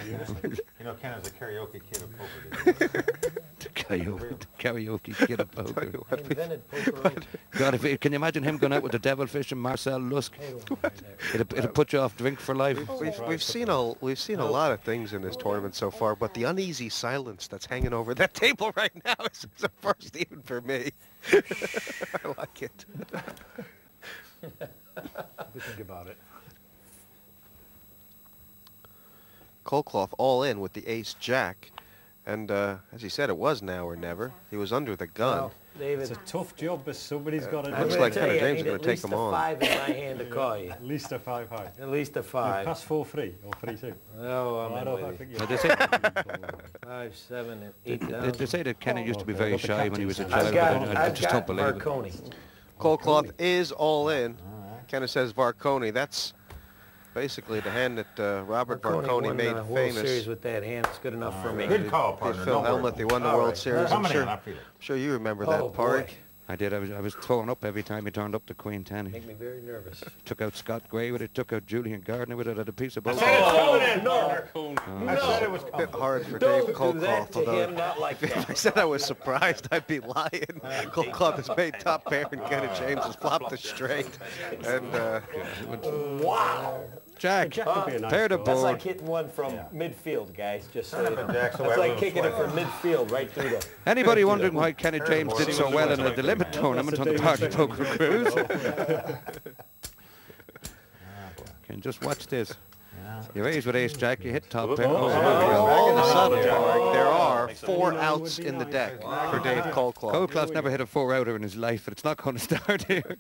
You know, Ken is a karaoke kid of poker. The karaoke kid of poker. Invented poker. God, can you imagine him going out with the Devilfish and Marcel Lusk? It'll put you off drink for life. We've seen a lot of things in this tournament so far, but the uneasy silence that's hanging over that table right now is a first even for me. I like it. Think about it. Coldcloth all in with the ace-jack, and as he said, it was now or never. He was under the gun. Well, David, It's a tough job, but somebody's got to do looks it. like Kenna James is going to take them on. At least a 5 in my hand to call you. At least a 5 high. At least a 5. Pass 4-3 or 3-2. No, I'm I in don't with think you. you. They say, 5, 7, and 8 down. they say that Kenny used to be very shy when he was a I've child, got, but I I've just got don't believe it. Marconi. Coldcloth is all in. Kenna says Varconi. That's basically the hand that Robert Varconi won made the World famous. Series with that hand. It's good enough for me. Good call, partner. Phil Hellmuth, he won the All World right. Series. How I'm many sure, on that field? sure you remember Oh, that, Park. boy. I did. I was throwing up every time he turned up the Queen 10. He Make me very nervous. took out Scott Gray with it, took out Julian Gardner with it at a piece of both. I said it was a bit hard for Dave Don't do that Coldcloth, to although him, not like if I that. said I was surprised, I'd be lying. Coldcloth has made top pair, and Kenna James has flopped the straight. And Wow. Jack, Could be a nice pair the goal. That's like board. hitting one from midfield, guys. Just so Son you of a know. Jack, so That's like everyone's kicking it sweating. from midfield right through the... Anybody wondering why Kenny James did so well in the limit tournament on the Party Poker Cruise? Can just watch this. You raise with ace jack, you hit top pair. all of a sudden, Park, there are 4 outs in the deck for Dave Coldcloth. Coldcloth's never hit a 4-outer in his life, but it's not going to start here.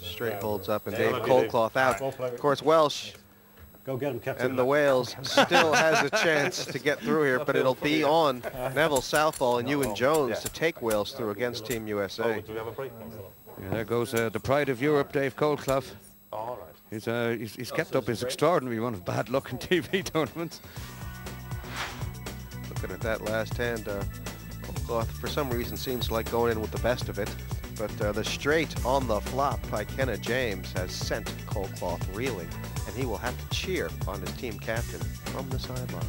Straight holds up, and Dave Coldcloth out. Of course, Welsh Go get him, Captain. and the Wales still has a chance to get through here, but it'll be on Neville Southall and Ewan Jones to take Wales through against Team USA. Do we have a break? Yeah, there goes the pride of Europe, Dave Coldclough. All right. He's kept up his extraordinary run of bad luck in TV tournaments. Looking at that last hand, Coldcloth for some reason seems like going in with the best of it, but the straight on the flop by Kenna James has sent Coldcloth reeling, and he will have to cheer on his team captain from the sidelines.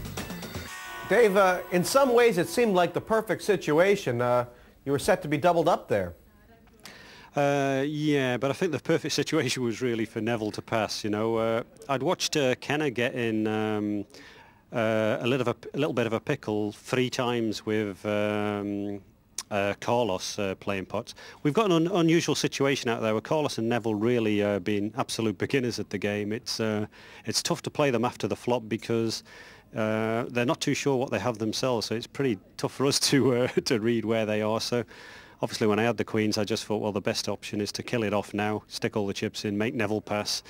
Dave, in some ways it seemed like the perfect situation. You were set to be doubled up there. Yeah, but I think the perfect situation was really for Neville to pass. You know, I'd watched Kenna get in a little bit of a pickle 3 times with Carlos playing pots. We've got an unusual situation out there where Carlos and Neville really being absolute beginners at the game. It's tough to play them after the flop because they're not too sure what they have themselves. So it's pretty tough for us to read where they are. So. Obviously, when I had the queens, I just thought, well, the best option is to kill it off now, stick all the chips in, make Neville pass.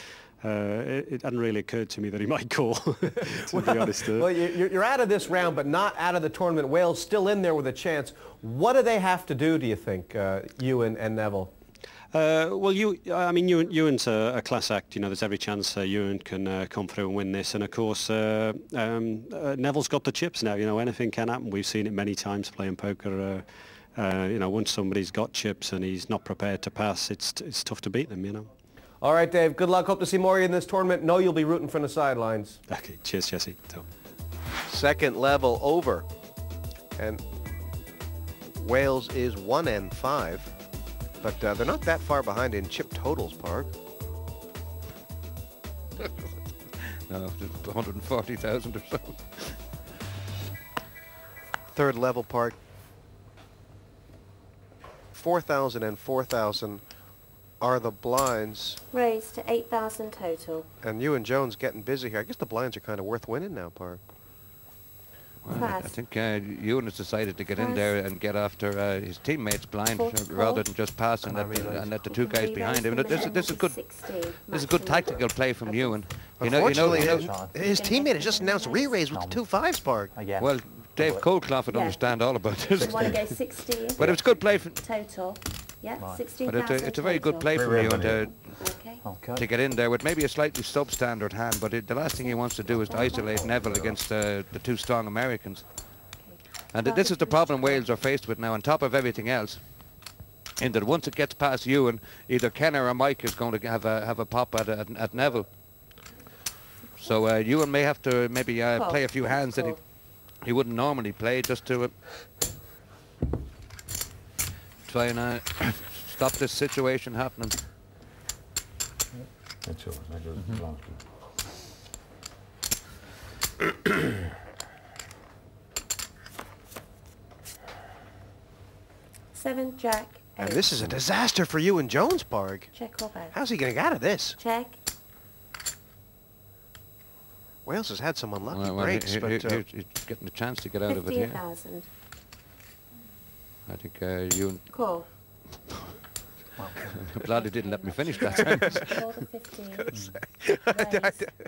It hadn't really occurred to me that he might call, to be honest. Well, you're out of this round, but not out of the tournament. Wales still in there with a chance. What do they have to do, do you think, Ewan and Neville? Well, Ewan's a class act. You know, there's every chance Ewan can come through and win this. And of course, Neville's got the chips now. You know, anything can happen. We've seen it many times playing poker. You know, once somebody's got chips and he's not prepared to pass, it's tough to beat them, you know. All right, Dave, good luck. Hope to see more of you in this tournament. Know you'll be rooting from the sidelines. Okay, cheers, Jesse. Second level over, and Wales is 1 and 5, but they're not that far behind in chip totals, Park. No, 140,000 or so. Third level, Park. 4,000 and 4,000 are the blinds, Raised to 8,000 total. and Ewan Jones getting busy here. I guess the blinds are kind of worth winning now, Park. Well, I think Ewan has decided to get in there and get after his teammates blind rather than just passing and let the 2 guys behind him. This is good. This is a good tactical play from Ewan. Unfortunately, his teammate has just announced re-raise with the 2 5s, Park. Well, Dave Coldclough would understand all about this. You want to go 16? But it was good play. Total. Yeah, But 16,000 it's a very good play from Ewan Okay. to get in there with maybe a slightly substandard hand. But the last thing he wants to do is to isolate Neville against the 2 strong Americans. And this is the problem Wales are faced with now, on top of everything else. In that once it gets past Ewan, either Kenna or Mike is going to have a pop at Neville. So Ewan may have to maybe play a few hands that Call. he wouldn't normally play, just to try and stop this situation happening. That's yours. That goes belongs to you. Seven, Jack, And 8. this is a disaster for you and Jones, Parg. Check or bet? How's he going to get out of this? Check. Wales has had some unlucky Well, breaks, but he's getting a chance to get out of it here. 15,000. I think Ewan... Call. I'm glad he didn't let me finish that sentence. Call the 15. Raise.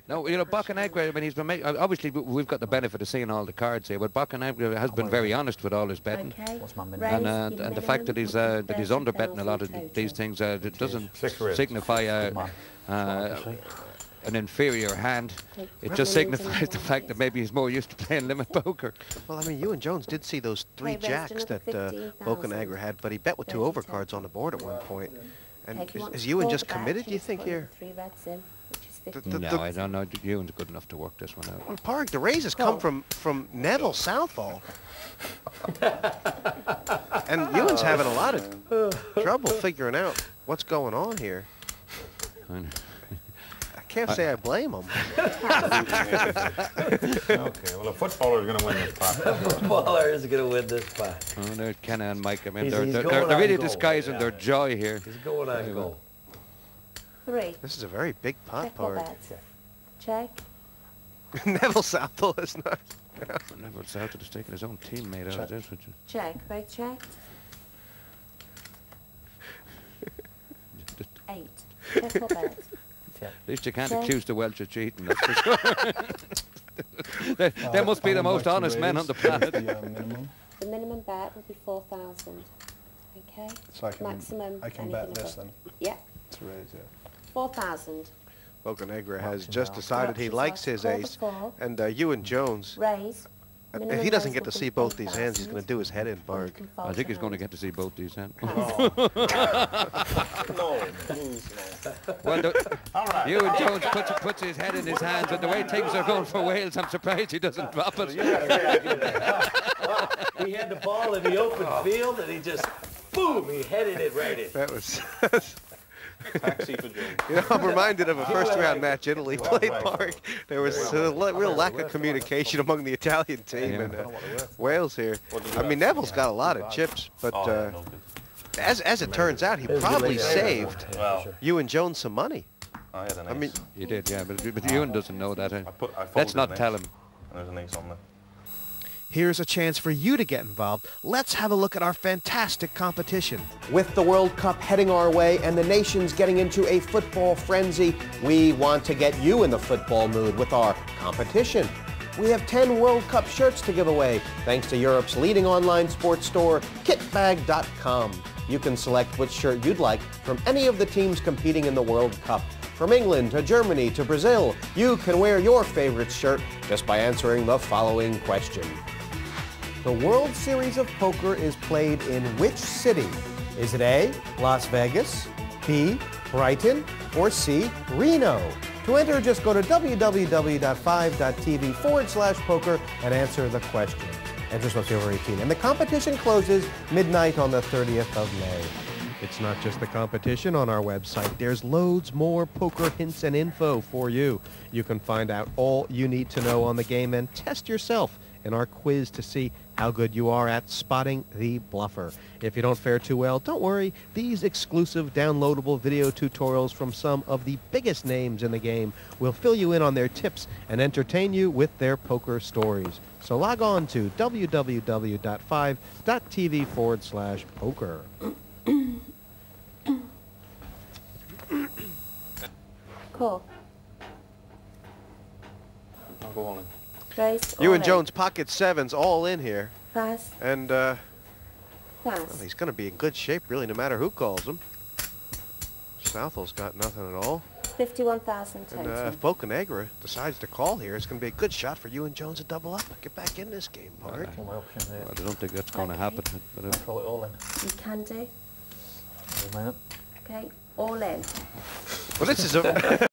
No, you know, Bocanegra, I mean, he's been obviously we've got the benefit of seeing all the cards here, but Bocanegra has been very honest with all his betting. Okay. What's my minimum? Raise And your the fact that he's minimum under betting a lot of 30,000 these total. things, it doesn't Six reds. signify Obviously. an inferior hand. It Right. just Millions signifies in the one fact that race. maybe he's more used to playing limit poker. well, I mean, you and Jones did see those three Okay, raised jacks another that 15,000. Bocanegra had, but he bet with two 30, overcards on the board at one point. And Okay, if you want is to Ewan call just the bet, committed, do you just think, put here? 3 reds in, which is The- 50. the- No, I don't know. Ewan's good enough to work this one out. Well, Parg, the raises come Call. from Neville Southall. And Ewan's having a lot of trouble figuring out what's going on here. I know. I can't say I blame him. Okay, well, a footballer's going to win this pot. Footballer is going to win this pot. Oh, there's Kenna and Mike. I mean, He's they're going on really goal, disguising yeah. their joy here. He's going on goal. 3. This is a very big pot, Check or Parg. bet? Check. Neville Southall is not. Neville Southall has taken his own teammate out of this, which is Check. Both checked. 8. Check or bet? at least you can't Check. accuse the Welsh of cheating, that's for sure. they must be the most honest men on the planet. Minimum. The minimum bet would be 4,000. Okay? So Maximum. I can bet anything this above. then. Yeah. To raise, yeah. 4,000. Bocanegra has Option just down. decided he Option likes down. his Call the ace. four. And Ewan Jones, Raise. if Minimum he doesn't raise get to will be see both these hands, he's 8,000. going to do his head in, Or you Parg. can fold I think your he's going to hand. get to see both these hands. Pass. No, please, no. Well, Ewan Jones puts his head in his hands, and the way things are going for Wales, I'm surprised he doesn't drop it. He had the ball in the open field, and he just, boom, he headed it right in. That was. Taxi for Jones. You know, I'm reminded of a first-round match Italy played, Parg. There was a real lack of communication among the Italian team Yeah. and Wales here. I mean, Neville's got a lot of chips, but as it turns out, he probably saved Well, you and Jones some money. I had an ace. I mean, You did, yeah, but Ewan doesn't know that. I Let's folded not an tell ace, him. And there's an ace on there. Here's a chance for you to get involved. Let's have a look at our fantastic competition. With the World Cup heading our way and the nations getting into a football frenzy, we want to get you in the football mood with our competition. We have 10 World Cup shirts to give away, thanks to Europe's leading online sports store, kitbag.com. You can select which shirt you'd like from any of the teams competing in the World Cup. From England to Germany to Brazil, you can wear your favorite shirt just by answering the following question. The World Series of Poker is played in which city? Is it A, Las Vegas, B, Brighton, or C, Reno? To enter, just go to www.5.tv/poker and answer the question. Enter supposed to be over 18. And the competition closes midnight on the 30th of May. It's not just the competition on our website. There's loads more poker hints and info for you. You can find out all you need to know on the game and test yourself in our quiz to see how good you are at spotting the bluffer. If you don't fare too well, don't worry. These exclusive downloadable video tutorials from some of the biggest names in the game will fill you in on their tips and entertain you with their poker stories. So log on to www.5.tv/poker. Call. I'll go on in. Raise. You all and in. Jones pocket sevens all in here. Pass. And well, Pass. he's going to be in good shape, really, no matter who calls him. Southall's got nothing at all. 51,000 And total. if Bocanegra decides to call here, it's going to be a good shot for you and Jones to double up. Get back in this game, Parg. Well, my option there. I don't think that's going to Okay. happen. But, Throw it all in. You can do. Wait a minute. Okay. All in. Well, this is a